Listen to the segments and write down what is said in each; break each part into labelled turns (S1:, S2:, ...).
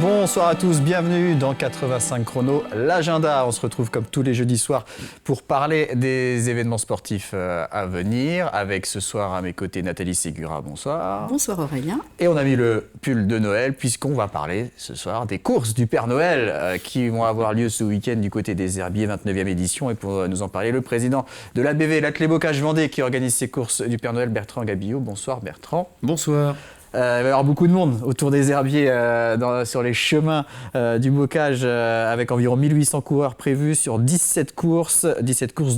S1: Bonsoir à tous, bienvenue dans 85 chrono, l'agenda. On se retrouve comme tous les jeudis soirs pour parler des événements sportifs à venir. Avec ce soir à mes côtés Nathalie Ségura, bonsoir.
S2: Bonsoir Aurélien.
S1: Et on a mis le pull de Noël puisqu'on va parler ce soir des courses du Père Noël qui vont avoir lieu ce week-end du côté des Herbiers, 29e édition. Et pour nous en parler, le président de l'ABV, l'Athlé Bocage Vendée, qui organise ces courses du Père Noël, Bertrand Gabillot. Bonsoir Bertrand.
S3: Bonsoir.
S1: Il va y avoir beaucoup de monde autour des herbiers sur les chemins du Bocage avec environ 1800 coureurs prévus sur 17 courses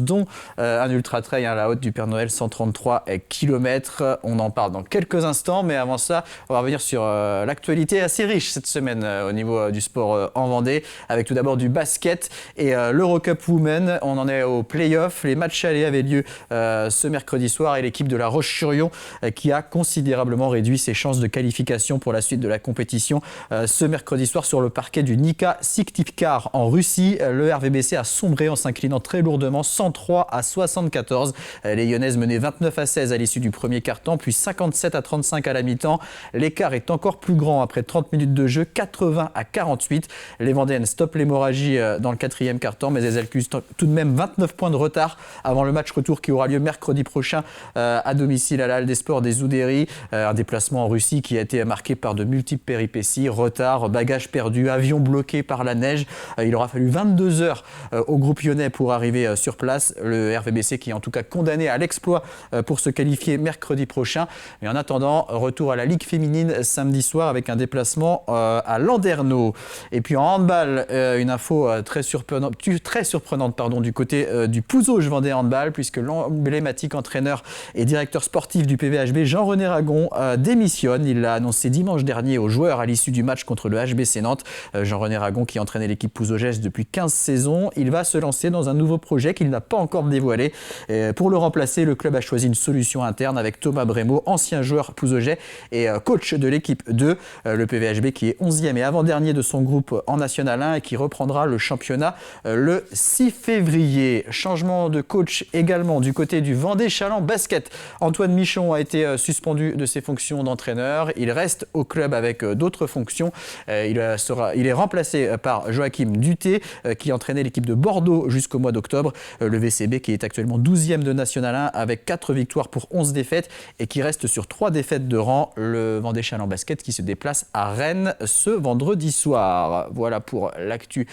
S1: dont un ultra-trail à la haute du Père Noël, 133 km. On en parle dans quelques instants, mais avant ça, on va revenir sur l'actualité assez riche cette semaine au niveau du sport en Vendée, avec tout d'abord du basket et l'Eurocup Women. On en est au play-off. Les matchs allés avaient lieu ce mercredi soir et l'équipe de La Roche-sur-Yon qui a considérablement réduit ses chances de qualification pour la suite de la compétition. Ce mercredi soir sur le parquet du Nika Syktyvkar en Russie, le RVBC a sombré en s'inclinant très lourdement 103-74. Les Lyonnaises menaient 29-16 à l'issue du premier quart-temps, puis 57-35 à la mi-temps. L'écart est encore plus grand après 30 minutes de jeu, 80-48. Les Vendéennes stoppent l'hémorragie dans le quatrième quart-temps, mais elles accusent tout de même 29 points de retard avant le match retour qui aura lieu mercredi prochain à domicile à la Halle des Sports des Oudéry. Un déplacement en Russie qui a été marqué par de multiples péripéties, retards, bagages perdus, avions bloqués par la neige. Il aura fallu 22 heures au groupe lyonnais pour arriver sur place. Le RVBC qui est en tout cas condamné à l'exploit pour se qualifier mercredi prochain. Mais en attendant, retour à la Ligue féminine samedi soir avec un déplacement à Landerneau. Et puis en handball, une info très surprenante du côté du Pouzauges Vendée Handball, puisque l'emblématique entraîneur et directeur sportif du PVHB, Jean-René Ragon, démissionne. Il l'a annoncé dimanche dernier aux joueurs à l'issue du match contre le HBC Nantes. Jean-René Ragon qui entraînait l'équipe pouzaugeaise depuis 15 saisons. Il va se lancer dans un nouveau projet qu'il n'a pas encore dévoilé. Pour le remplacer, le club a choisi une solution interne avec Thomas Brémaud, ancien joueur pouzaugeais et coach de l'équipe 2. Le PVHB qui est 11e et avant-dernier de son groupe en National 1 et qui reprendra le championnat le 6 février. Changement de coach également du côté du Vendée Chaland Basket. Antoine Michon a été suspendu de ses fonctions d'entraîneur. Il reste au club avec d'autres fonctions. Il est remplacé par Joachim Duté qui entraînait l'équipe de Bordeaux jusqu'au mois d'octobre. Le VCB qui est actuellement 12e de National 1 avec 4 victoires pour 11 défaites et qui reste sur 3 défaites de rang. Le Vendée Chaland Basket qui se déplace à Rennes ce vendredi soir. Voilà pour l'actu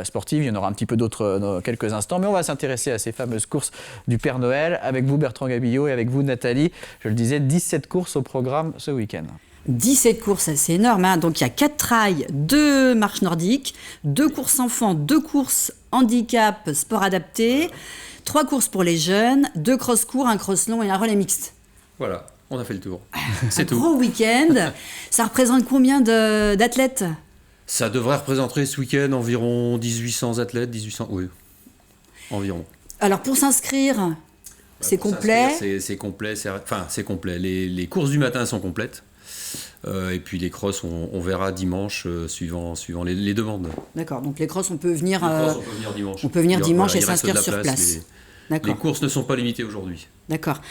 S1: sportive. Il y en aura un petit peu d'autres dans quelques instants, mais on va s'intéresser à ces fameuses courses du Père Noël avec vous Bertrand Gabillot et avec vous Nathalie. Je le disais, 17 courses au programme ce week-end.
S2: 17 courses, c'est énorme. Hein. Donc il y a 4 trails, 2 marches nordiques, 2 courses enfants, 2 courses handicap, sport adapté, 3 courses pour les jeunes, 2 cross-courts, un cross-long et un relais mixte.
S3: Voilà, on a fait le tour. C'est
S2: un
S3: tout.
S2: Gros week-end. Ça représente combien d'athlètes ?
S3: Ça devrait représenter ce week-end environ 1800 athlètes, 1800, oui, environ.
S2: Alors pour s'inscrire, c'est complet.
S3: C'est complet, c'est complet. Les courses du matin sont complètes. Et puis les crosses, on verra dimanche suivant les demandes.
S2: D'accord, donc les crosses, on peut venir
S3: dimanche.
S2: On peut venir dimanche et s'inscrire sur place.
S3: Les courses ne sont pas limitées aujourd'hui.
S2: D'accord.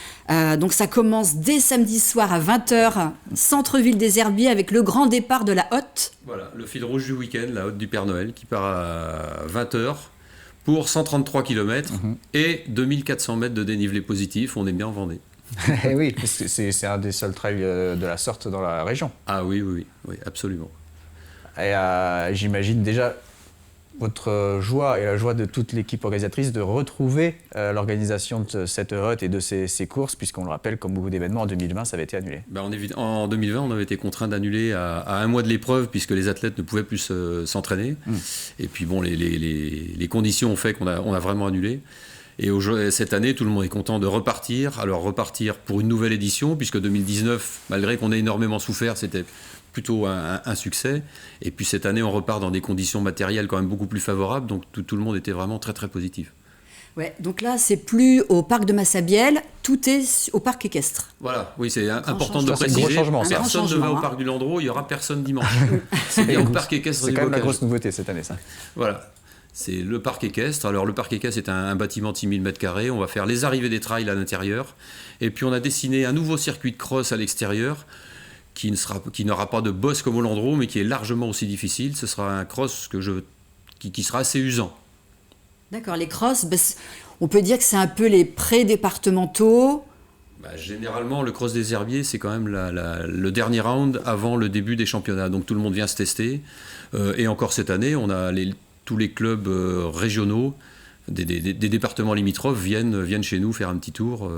S2: Donc ça commence dès samedi soir à 20h, centre-ville des Herbiers, avec le grand départ de la Hotte.
S3: Voilà, le fil rouge du week-end, la Hotte du Père Noël, qui part à 20h pour 133 km et 2400 mètres de dénivelé positif. On est bien en Vendée.
S1: Oui, parce que c'est un des seuls trails de la sorte dans la région.
S3: Ah oui, absolument.
S1: Et j'imagine déjà votre joie et la joie de toute l'équipe organisatrice de retrouver l'organisation de cette Hotte et de ces courses, puisqu'on le rappelle, comme beaucoup d'événements, en 2020, ça avait été annulé.
S3: En 2020, on avait été contraint d'annuler à un mois de l'épreuve, puisque les athlètes ne pouvaient plus s'entraîner. Et puis bon, les conditions ont fait qu'on a vraiment annulé. Et cette année, tout le monde est content de repartir. Alors repartir pour une nouvelle édition, puisque 2019, malgré qu'on ait énormément souffert, c'était plutôt un succès. Et puis cette année, on repart dans des conditions matérielles quand même beaucoup plus favorables. Donc tout le monde était vraiment très très positif.
S2: Ouais, donc là, c'est plus au parc de Massabielle, tout est au parc équestre.
S3: Voilà, oui, c'est important de préciser.
S1: C'est un gros changement, ça.
S3: Personne ne va au parc du Landreau, il n'y aura personne dimanche. C'est bien au parc équestre.
S1: C'est quand même la grosse nouveauté cette année, ça.
S3: Voilà. C'est le parc équestre. Alors le parc équestre est un bâtiment de 6000 m². On va faire les arrivées des trails à l'intérieur. Et puis on a dessiné un nouveau circuit de cross à l'extérieur qui n'aura pas de bosse comme au Landreau, mais qui est largement aussi difficile. Ce sera un cross qui sera assez usant.
S2: D'accord, les crosses, on peut dire que c'est un peu les pré-départementaux.
S3: Généralement, le cross des herbiers, c'est quand même le dernier round avant le début des championnats. Donc tout le monde vient se tester. Et encore cette année, on a tous les clubs régionaux des départements limitrophes viennent chez nous faire un petit tour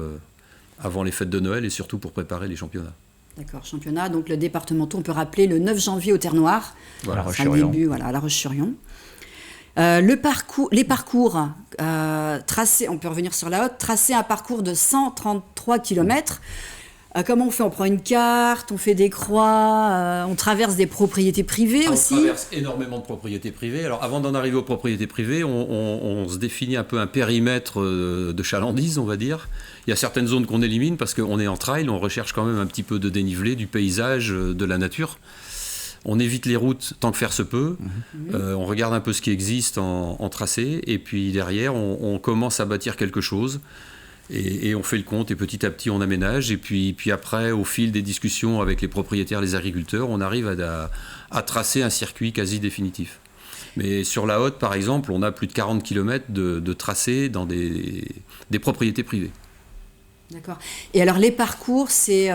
S3: avant les fêtes de Noël et surtout pour préparer les championnats.
S2: D'accord, championnat. Donc le départemental, on peut rappeler le 9 janvier au Terre-Noire.
S1: Voilà,
S2: à La Roche-sur-Yon. Les parcours tracés, on peut revenir sur la haute, tracer un parcours de 133 km. Comment on fait? On prend une carte, on fait des croix, on traverse des propriétés privées aussi.
S3: On traverse énormément de propriétés privées. Alors avant d'en arriver aux propriétés privées, on se définit un peu un périmètre de chalandise, on va dire. Il y a certaines zones qu'on élimine parce qu'on est en trail, on recherche quand même un petit peu de dénivelé, du paysage, de la nature. On évite les routes tant que faire se peut. On regarde un peu ce qui existe en tracé. Et puis derrière, on commence à bâtir quelque chose. Et on fait le compte. Et petit à petit, on aménage. Et puis après, au fil des discussions avec les propriétaires, les agriculteurs, on arrive à tracer un circuit quasi définitif. Mais sur la Haute, par exemple, on a plus de 40 km de tracés dans des propriétés privées.
S2: D'accord. Et alors les parcours, c'est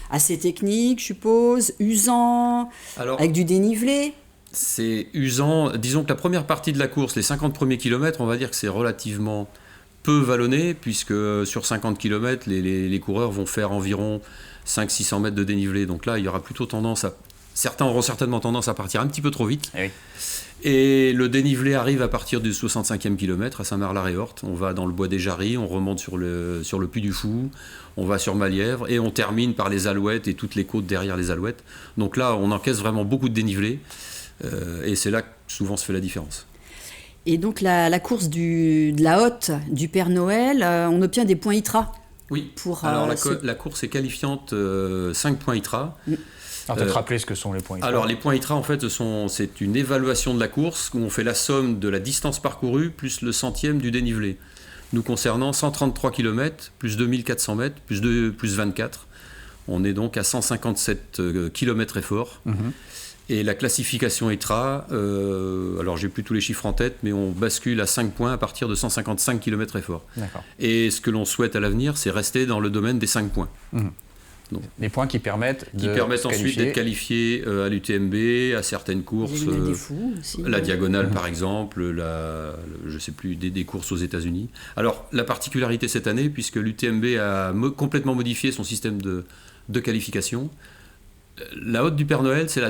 S2: assez technique, je suppose, usant, avec du dénivelé.
S3: C'est usant. Disons que la première partie de la course, les 50 premiers kilomètres, on va dire que c'est relativement peu vallonné, puisque sur 50 km, les coureurs vont faire environ 500-600 mètres de dénivelé. Donc là, il y aura plutôt tendance à... Certains auront certainement tendance à partir un petit peu trop vite.
S1: Oui.
S3: Et le dénivelé arrive à partir du 65e kilomètre à Saint-Marc-la-Réorte. On va dans le bois des Jarries, on remonte sur le Puy du Fou, on va sur Malièvre et on termine par les Alouettes et toutes les côtes derrière les Alouettes. Donc là, on encaisse vraiment beaucoup de dénivelé et c'est là que souvent se fait la différence.
S2: Et donc la course de la Haute du Père Noël, on obtient des points ITRA.
S3: Oui, alors la course est qualifiante 5 points ITRA.
S1: Alors, peut-être rappeler ce que sont les points ITRA.
S3: Alors, les points ITRA, en fait, c'est une évaluation de la course où on fait la somme de la distance parcourue plus le centième du dénivelé. Nous concernant 133 km, plus 2400 mètres, plus 24. On est donc à 157 km effort. Et la classification ITRA, alors j'ai plus tous les chiffres en tête, mais on bascule à 5 points à partir de 155 km effort.
S1: D'accord.
S3: Et ce que l'on souhaite à l'avenir, c'est rester dans le domaine des 5 points.
S1: Donc, des points qui permettent
S3: ensuite d'être qualifiés à l'UTMB, à certaines courses, la diagonale par exemple, je sais plus, des courses aux États-Unis. Alors la particularité cette année, puisque l'UTMB a complètement modifié son système de qualification, la Haute du Père Noël, c'est la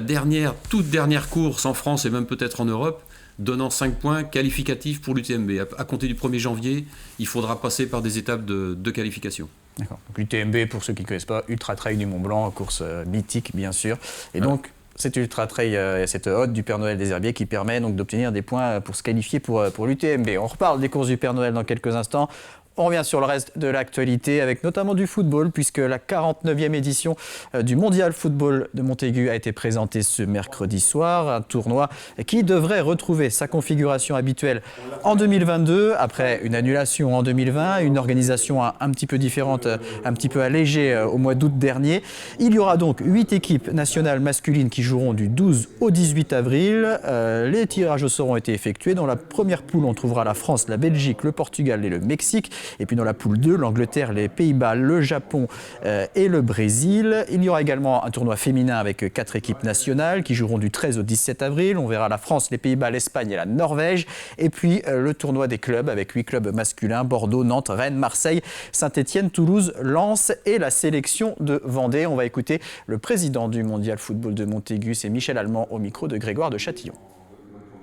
S3: toute dernière course en France et même peut-être en Europe, donnant 5 points qualificatifs pour l'UTMB. À compter du 1er janvier, il faudra passer par des étapes de qualification.
S1: D'accord. Donc l'UTMB, pour ceux qui ne connaissent pas, Ultra Trail du Mont Blanc, course mythique bien sûr. Et donc, cette Ultra Trail, cette Haute du Père Noël des Herbiers qui permet donc d'obtenir des points pour se qualifier pour l'UTMB. On reparle des courses du Père Noël dans quelques instants. On revient sur le reste de l'actualité avec notamment du football puisque la 49e édition du Mondial Football de Montaigu a été présentée ce mercredi soir. Un tournoi qui devrait retrouver sa configuration habituelle en 2022 après une annulation en 2020, une organisation un petit peu différente, un petit peu allégée au mois d'août dernier. Il y aura donc 8 équipes nationales masculines qui joueront du 12 au 18 avril. Les tirages au sort ont été effectués. Dans la première poule, on trouvera la France, la Belgique, le Portugal et le Mexique. Et puis dans la poule 2, l'Angleterre, les Pays-Bas, le Japon et le Brésil. Il y aura également un tournoi féminin avec 4 équipes nationales qui joueront du 13 au 17 avril. On verra la France, les Pays-Bas, l'Espagne et la Norvège. Et puis le tournoi des clubs avec 8 clubs masculins, Bordeaux, Nantes, Rennes, Marseille, Saint-Étienne, Toulouse, Lens et la sélection de Vendée. On va écouter le président du Mondial Football de Montaigu, c'est Michel Allemand au micro de Grégoire de Châtillon.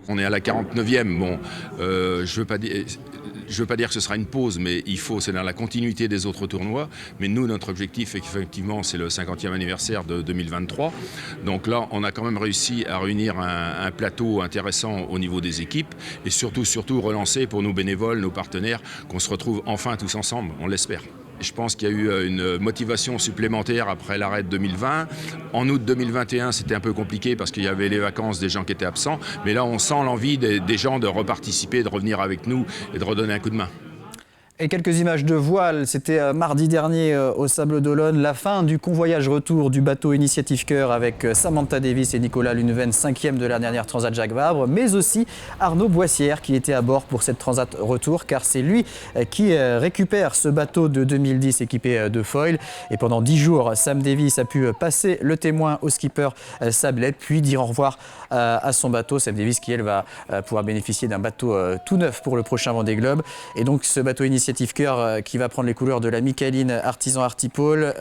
S4: On est à la 49e. Bon, je veux pas dire que ce sera une pause, mais c'est dans la continuité des autres tournois. Mais nous, notre objectif, effectivement, c'est le 50e anniversaire de 2023. Donc là, on a quand même réussi à réunir un plateau intéressant au niveau des équipes et surtout relancer pour nos bénévoles, nos partenaires, qu'on se retrouve enfin tous ensemble, on l'espère. Je pense qu'il y a eu une motivation supplémentaire après l'arrêt de 2020. En août 2021, c'était un peu compliqué parce qu'il y avait les vacances des gens qui étaient absents. Mais là, on sent l'envie des gens de reparticiper, de revenir avec nous et de redonner un coup de main.
S1: Et quelques images de voile, c'était mardi dernier au Sables d'Olonne, la fin du convoyage retour du bateau Initiative Cœur avec Samantha Davis et Nicolas Luneven, 5e de la dernière Transat Jacques Vabre, mais aussi Arnaud Boissière qui était à bord pour cette Transat retour, car c'est lui qui récupère ce bateau de 2010 équipé de foil. Et pendant 10 jours, Sam Davis a pu passer le témoin au skipper Sablette, puis dire au revoir à son bateau. Sam Davis qui, elle, va pouvoir bénéficier d'un bateau tout neuf pour le prochain Vendée Globe. Et donc ce bateau Initiative Cœur qui va prendre les couleurs de la Micaline Artisan Artipole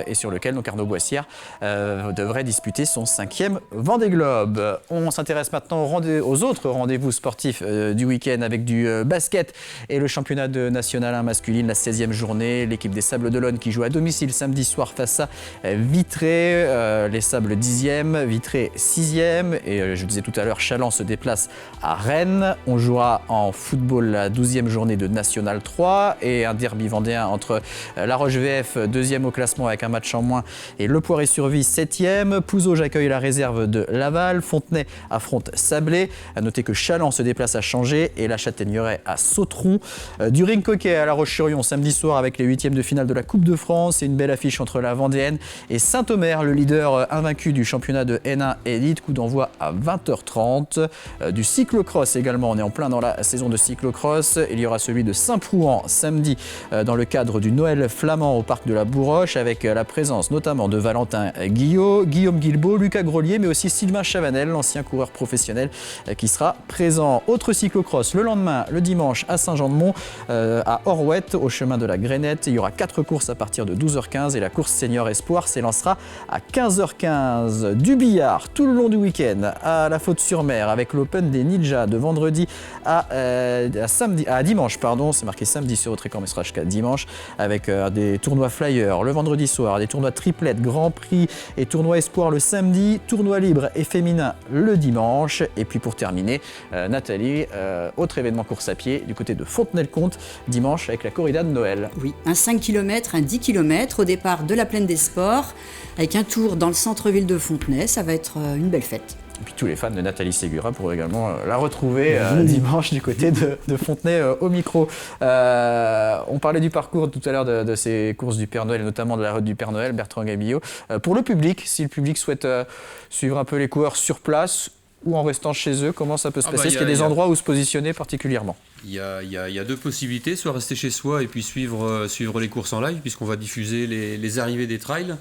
S1: et sur lequel donc Arnaud Boissière devrait disputer son 5e Vendée Globe. On s'intéresse maintenant aux autres rendez-vous sportifs du week-end avec du basket et le championnat national 1 masculine, la 16e journée. L'équipe des Sables d'Olonne qui joue à domicile samedi soir face à Vitré. Les Sables 10e, Vitré 6e. Et je disais tout à l'heure, Challans se déplace à Rennes. On jouera en football la 12e journée de National 3 et un derby vendéen entre La Roche VF, 2e au classement avec un match en moins, et Le Poiré-sur-Vie, 7e. Pouzauges accueille la réserve de Laval. Fontenay affronte Sablé. À noter que Challans se déplace à Changé et la Châtaigneraie à Sautron. Du ring hockey à La Roche-sur-Yon samedi soir avec les 8e de finale de la Coupe de France et une belle affiche entre la Vendéenne et Saint-Omer, le leader invaincu du championnat de N1 Elite. Coup d'envoi à 20h30. Du cyclocross également, on est en plein dans la saison de cyclocross. Il y aura celui de Saint-Prouan samedi dans le cadre du Noël flamand au parc de la Bourroche avec la présence notamment de Valentin Guillot, Guillaume Guilbeault, Lucas Grelier, mais aussi Sylvain Chavanel, l'ancien coureur professionnel qui sera présent. Autre cyclocross le lendemain, le dimanche à Saint-Jean-de-Mont, à Orwet, au chemin de la Grainette. Il y aura 4 courses à partir de 12h15 et la course Senior Espoir s'élancera à 15h15. Du billard tout le long du week-end à la Faute-sur-Mer avec l'Open des Ninjas de vendredi à dimanche, c'est marqué samedi sur votre écran, mais ce sera jusqu'à dimanche avec des tournois Flyer le vendredi soir, des tournois triplettes, Grand Prix et tournoi Espoir le samedi, tournoi libre et féminin le dimanche. Et puis pour terminer, Nathalie, autre événement course à pied du côté de Fontenay-le-Comte dimanche avec la corrida de Noël.
S2: Oui, un 5 km, un 10 km au départ de la Plaine des Sports avec un tour dans le centre-ville de Fontenay. Ça va être une belle fête.
S1: Et puis tous les fans de Nathalie Ségura pourront également la retrouver dimanche du côté de Fontenay au micro. On parlait du parcours tout à l'heure de ces courses du Père Noël et notamment de la route du Père Noël, Bertrand Gabillot. Pour le public, si le public souhaite suivre un peu les coureurs sur place ou en restant chez eux, comment ça peut se passer? Est-ce qu'il y a des endroits où se positionner particulièrement?
S3: Il y a deux possibilités, soit rester chez soi et puis suivre les courses en live, puisqu'on va diffuser les arrivées des trails.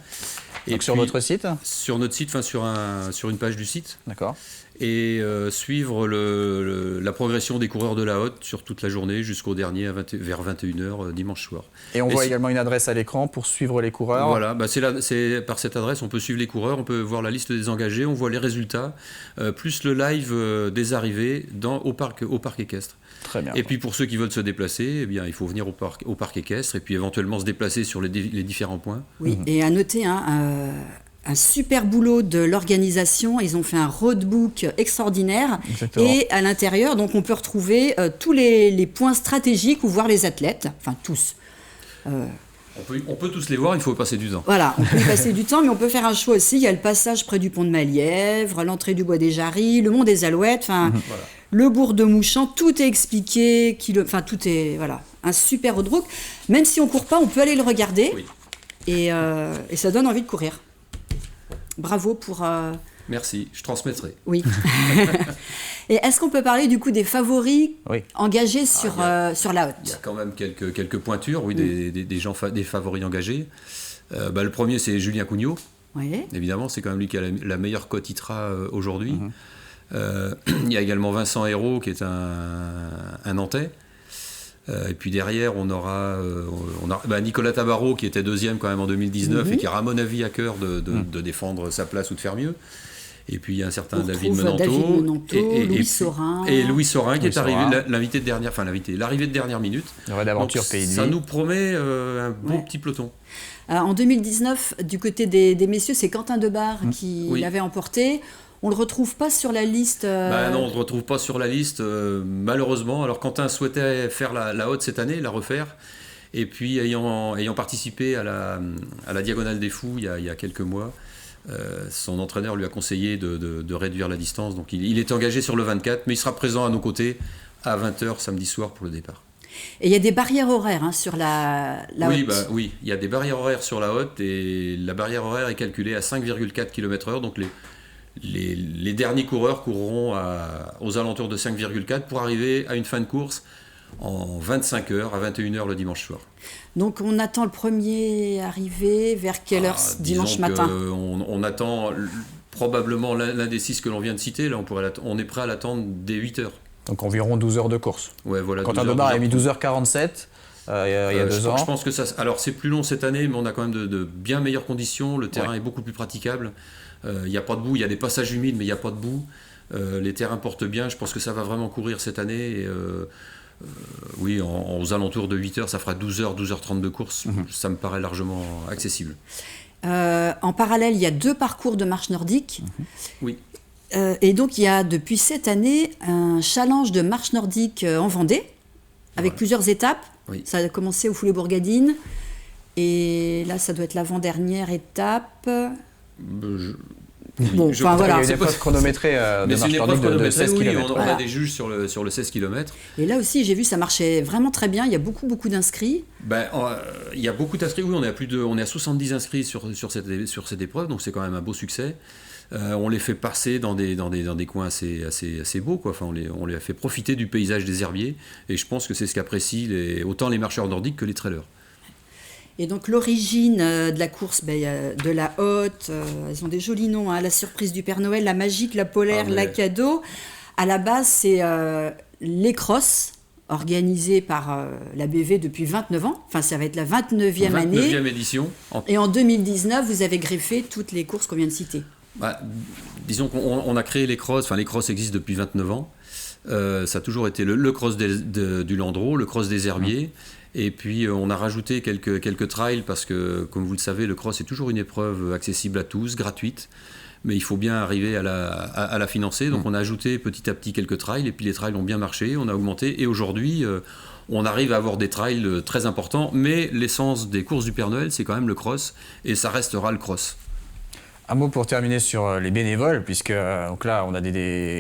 S1: Donc sur votre site?
S3: Sur notre site, sur une page du site.
S1: D'accord.
S3: Et suivre la progression des coureurs de la Haute sur toute la journée jusqu'au dernier vers 21h dimanche soir.
S1: Et on voit également une adresse à l'écran pour suivre les coureurs.
S3: Voilà, c'est par cette adresse on peut suivre les coureurs, on peut voir la liste des engagés, on voit les résultats, plus le live des arrivées au parc équestre.
S1: Très bien.
S3: Et puis pour ceux qui veulent se déplacer, eh bien, il faut venir au parc équestre et puis éventuellement se déplacer sur les différents points.
S2: Oui, et à noter un super boulot de l'organisation. Ils ont fait un roadbook extraordinaire.
S1: Exactement.
S2: Et à l'intérieur, donc, on peut retrouver tous les points stratégiques ou voir les athlètes, enfin tous.
S3: On peut tous les voir, il faut passer du temps.
S2: Voilà, on peut y passer du temps, mais on peut faire un choix aussi. Il y a le passage près du pont de Malièvre, l'entrée du bois des Jarries, le mont des Alouettes, voilà. Le bourg de Mouchamp, tout est expliqué, tout est, voilà, un super roadbook. Même si on ne court pas, on peut aller le regarder,
S3: oui.
S2: et ça donne envie de courir. Bravo pour...
S3: Merci, je transmettrai.
S2: Oui. Et est-ce qu'on peut parler du coup des favoris engagés sur la Haute?
S3: Il y a quand même quelques pointures, oui, des favoris engagés. Le premier, c'est Julien Cugnot.
S2: Oui.
S3: Évidemment, c'est quand même lui qui a la meilleure cote ITRA aujourd'hui. Il y a également Vincent Hérault, qui est un Nantais. Et puis derrière, on aura Nicolas Tabarot, qui était deuxième quand même en 2019 et qui aura, à mon avis, à cœur de défendre sa place ou de faire mieux. Et puis il y a un certain David Menanteau,
S2: Louis Saurin.
S3: Et Louis Saurin qui est arrivé, l'arrivée de dernière minute.
S1: Il y aurait d'aventure Pays de Vie.
S3: Ça nous promet un bon petit peloton.
S2: En 2019, du côté des messieurs, c'est Quentin Debar qui l'avait emporté. On ne le retrouve pas sur la liste
S3: Non, on ne le retrouve pas sur la liste, malheureusement. Alors Quentin souhaitait faire la Haute cette année, la refaire. Et puis ayant participé à la Diagonale des Fous il y a quelques mois, son entraîneur lui a conseillé de réduire la distance. Donc il est engagé sur le 24, mais il sera présent à nos côtés à 20h samedi soir pour le départ.
S2: Et il y a des barrières horaires hein, sur la
S3: Oui,
S2: haute.
S3: oui, il y a des barrières horaires sur la haute et la barrière horaire est calculée à 5,4 km/h. Donc les derniers coureurs courront aux alentours de 5,4 pour arriver à une fin de course en 25 heures, à 21 heures le dimanche soir.
S2: Donc on attend le premier arrivé vers quelle heure dimanche
S3: Disons
S2: matin?
S3: on attend probablement l'un des 6 que l'on vient de citer. Là, on est prêt à l'attendre dès 8 heures.
S1: Donc environ 12 heures de course.
S3: Ouais, voilà,
S1: Quentin Daubard a mis 12h47 il y a 2 ans.
S3: Je pense que ça. Alors c'est plus long cette année, mais on a quand même de bien meilleures conditions. Le terrain est beaucoup plus praticable. Il n'y a pas de boue, il y a des passages humides, mais il n'y a pas de boue. Les terrains portent bien. Je pense que ça va vraiment courir cette année. Et, oui, aux alentours de 8 heures, ça fera 12 heures, 12h30 de course. Ça me paraît largement accessible.
S2: En parallèle, il y a 2 parcours de marche nordique.
S3: Oui.
S2: Et donc, il y a depuis cette année un challenge de marche nordique en Vendée, avec plusieurs étapes.
S3: Oui.
S2: Ça a commencé au Foulet-Bourgadine. Et là, ça doit être l'avant-dernière étape. Bon,
S3: Je
S2: enfin
S3: crois
S2: voilà.
S1: Il y a une épreuve chronométrée de
S3: Mais c'est
S1: marche
S3: une
S1: nordique
S3: épreuve
S1: de
S3: chronométrée,
S1: 16
S3: oui,
S1: km.
S3: on a des juges sur le 16 km.
S2: Et là aussi, j'ai vu, ça marchait vraiment très bien. Il y a beaucoup d'inscrits.
S3: Il y a beaucoup d'inscrits, oui, on est à 70 inscrits sur cette épreuve, donc c'est quand même un beau succès. On les fait passer dans des coins assez beaux, quoi. Enfin, on les a fait profiter du paysage des herbiers, et je pense que c'est ce qu'apprécient autant les marcheurs nordiques que les trailers.
S2: Et donc l'origine de la course, de la Haute, elles ont des jolis noms, hein, la surprise du Père Noël, la magique, la polaire, la cadeau. À la base, c'est les crosses organisées par la BV depuis 29 ans. Enfin, ça va être la 29e année.
S3: 29e édition.
S2: Et en 2019, vous avez greffé toutes les courses qu'on vient de citer.
S3: Disons qu'on a créé les crosses. Enfin, les crosses existent depuis 29 ans. Ça a toujours été le cross du Landreau, le cross des herbiers. Et puis on a rajouté quelques trails parce que, comme vous le savez, le cross est toujours une épreuve accessible à tous, gratuite. Mais il faut bien arriver à la financer. Donc on a ajouté petit à petit quelques trails. Et puis les trails ont bien marché, on a augmenté. Et aujourd'hui, on arrive à avoir des trails très importants. Mais l'essence des courses du Père Noël, c'est quand même le cross. Et ça restera le cross.
S1: Un mot pour terminer sur les bénévoles, puisque donc là, on a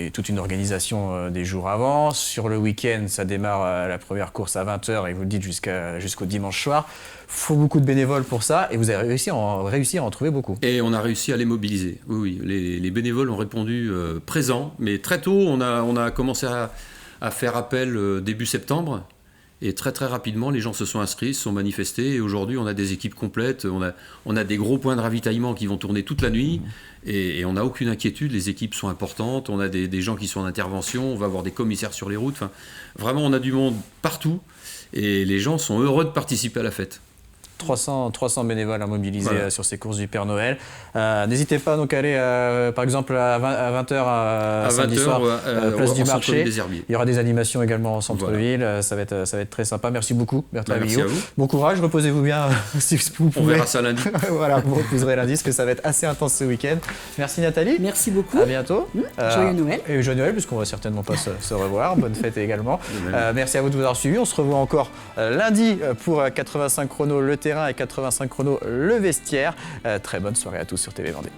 S1: toute une organisation des jours avant. Sur le week-end, ça démarre la première course à 20h et vous le dites jusqu'au dimanche soir. Il faut beaucoup de bénévoles pour ça et vous avez réussi à en trouver beaucoup.
S3: Et on a réussi à les mobiliser. Oui. Les bénévoles ont répondu présents, mais très tôt, on a commencé à faire appel début septembre. Et très très rapidement, les gens se sont inscrits, se sont manifestés. Et aujourd'hui, on a des équipes complètes. On a des gros points de ravitaillement qui vont tourner toute la nuit. Et on n'a aucune inquiétude. Les équipes sont importantes. On a des gens qui sont en intervention. On va avoir des commissaires sur les routes. Enfin, vraiment, on a du monde partout. Et les gens sont heureux de participer à la fête.
S1: 300 bénévoles à mobiliser sur ces courses du Père Noël. N'hésitez pas donc à aller, par exemple, à 20h samedi soir, place du marché. Il y aura des animations également en centre-ville. Voilà. Ça va être très sympa. Merci beaucoup, Bertrand Villot. Bon courage, reposez-vous bien si vous pouvez.
S3: On verra ça lundi.
S1: Voilà, vous reposerez lundi parce que ça va être assez intense ce week-end. Merci Nathalie.
S2: Merci beaucoup.
S1: À bientôt.
S2: Joyeux Noël.
S1: Et joyeux Noël, puisqu'on va certainement pas se revoir. Bonne fête également. Merci à vous de vous avoir suivis. On se revoit encore lundi pour 85 chrono le terrain et 85 chrono le vestiaire. Très bonne soirée à tous sur TV Vendée.